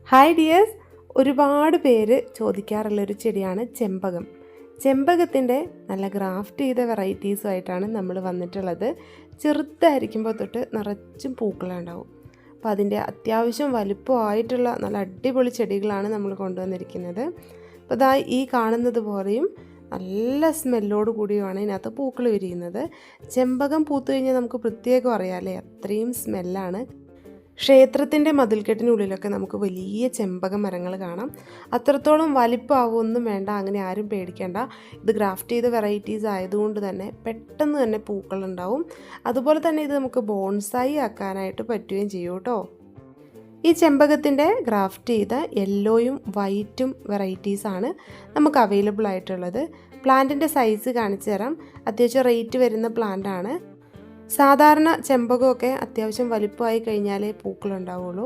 Hi dears, ഒരുപാട് പേര് ചോദിക്കാറുള്ളൊരു ചെടിയാണ് ചെമ്പകം. ചെമ്പകത്തിൻ്റെ നല്ല ഗ്രാഫ്റ്റ് ചെയ്ത വെറൈറ്റീസുമായിട്ടാണ് നമ്മൾ വന്നിട്ടുള്ളത്. ചെറുതായിരിക്കുമ്പോൾ തൊട്ട് നിറച്ചും പൂക്കളുണ്ടാവും. അപ്പോൾ അതിൻ്റെ അത്യാവശ്യം വലുപ്പമായിട്ടുള്ള നല്ല അടിപൊളി ചെടികളാണ് നമ്മൾ കൊണ്ടുവന്നിരിക്കുന്നത്. അപ്പോൾ ഇതാ ഈ കാണുന്നത് പോലെയും നല്ല സ്മെല്ലോട് കൂടിയുമാണ് ഇതിനകത്ത് പൂക്കൾ വിരിയുന്നത്. ചെമ്പകം പൂത്തു കഴിഞ്ഞാൽ നമുക്ക് പ്രത്യേകം അറിയാമല്ലേ, അത്രയും സ്മെല്ലാണ്. ക്ഷേത്രത്തിൻ്റെ മതിൽക്കെട്ടിനുള്ളിലൊക്കെ നമുക്ക് വലിയ ചെമ്പക മരങ്ങൾ കാണാം. അത്രത്തോളം വലിപ്പമാവുമൊന്നും വേണ്ട, അങ്ങനെ ആരും പേടിക്കേണ്ട. ഇത് ഗ്രാഫ്റ്റ് ചെയ്ത വെറൈറ്റീസ് ആയതുകൊണ്ട് തന്നെ പെട്ടെന്ന് തന്നെ പൂക്കളുണ്ടാവും. അതുപോലെ തന്നെ ഇത് നമുക്ക് ബോൺസായി ആക്കാനായിട്ട് പറ്റുകയും ചെയ്യും കേട്ടോ. ഈ ചെമ്പകത്തിൻ്റെ ഗ്രാഫ്റ്റ് ചെയ്ത യെല്ലോയും വൈറ്റും വെറൈറ്റീസാണ് നമുക്ക് അവൈലബിൾ ആയിട്ടുള്ളത്. പ്ലാന്റിൻ്റെ സൈസ് കാണിച്ചു തരാം. അത്യാവശ്യം റേറ്റ് വരുന്ന പ്ലാന്റാണ്. സാധാരണ ചെമ്പകമൊക്കെ അത്യാവശ്യം വലിപ്പമായി കഴിഞ്ഞാലേ പൂക്കളുണ്ടാവുള്ളൂ.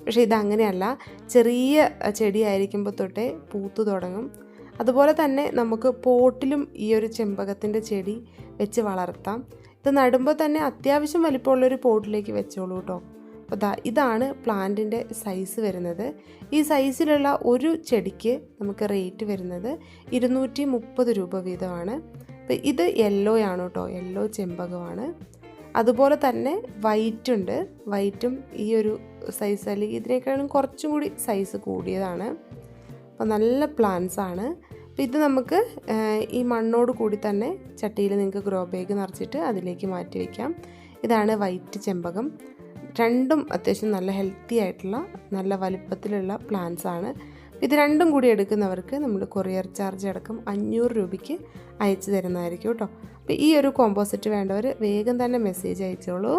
പക്ഷേ ഇതങ്ങനെയല്ല, ചെറിയ ചെടിയായിരിക്കുമ്പോൾ തൊട്ടേ പൂത്തു തുടങ്ങും. അതുപോലെ തന്നെ നമുക്ക് പോട്ടിലും ഈ ഒരു ചെമ്പകത്തിൻ്റെ ചെടി വെച്ച് വളർത്താം. ഇത് നടുമ്പോൾ തന്നെ അത്യാവശ്യം വലിപ്പമുള്ളൊരു പോട്ടിലേക്ക് വെച്ചോളൂ കേട്ടോ. അപ്പോൾ ഇതാണ് പ്ലാന്റിൻ്റെ സൈസ് വരുന്നത്. ഈ സൈസിലുള്ള ഒരു ചെടിക്ക് നമുക്ക് റേറ്റ് വരുന്നത് 230 രൂപ വീതമാണ്. അപ്പോൾ ഇത് യെല്ലോ ആണ് കേട്ടോ, യെല്ലോ ചെമ്പകമാണ്. അതുപോലെ തന്നെ വൈറ്റുണ്ട്. വൈറ്റും ഈ ഒരു സൈസ് അല്ലെങ്കിൽ ഇതിനേക്കാളും കുറച്ചും കൂടി സൈസ് കൂടിയതാണ്. അപ്പോൾ നല്ല പ്ലാന്റ്സ് ആണ്. അപ്പോൾ ഇത് നമുക്ക് ഈ മണ്ണോട് കൂടി തന്നെ ചട്ടിയിൽ നിങ്ങൾക്ക് ഗ്രോ ബാഗ് നിറച്ചിട്ട് അതിലേക്ക് മാറ്റി വയ്ക്കാം. ഇതാണ് വൈറ്റ് ചെമ്പകം. രണ്ടും അത്യാവശ്യം നല്ല ഹെൽത്തി ആയിട്ടുള്ള നല്ല വലിപ്പത്തിലുള്ള പ്ലാന്റ്സ് ആണ്. ഇത് രണ്ടും കൂടി എടുക്കുന്നവർക്ക് നമ്മൾ കൊറിയർ ചാർജ് അടക്കം 500 രൂപയ്ക്ക് അയച്ചു തരുന്നതായിരിക്കും കേട്ടോ. അപ്പോൾ ഈ ഒരു കോമ്പോസിറ്റ് വേണ്ടവർ വേഗം തന്നെ മെസ്സേജ് അയച്ചോളൂ.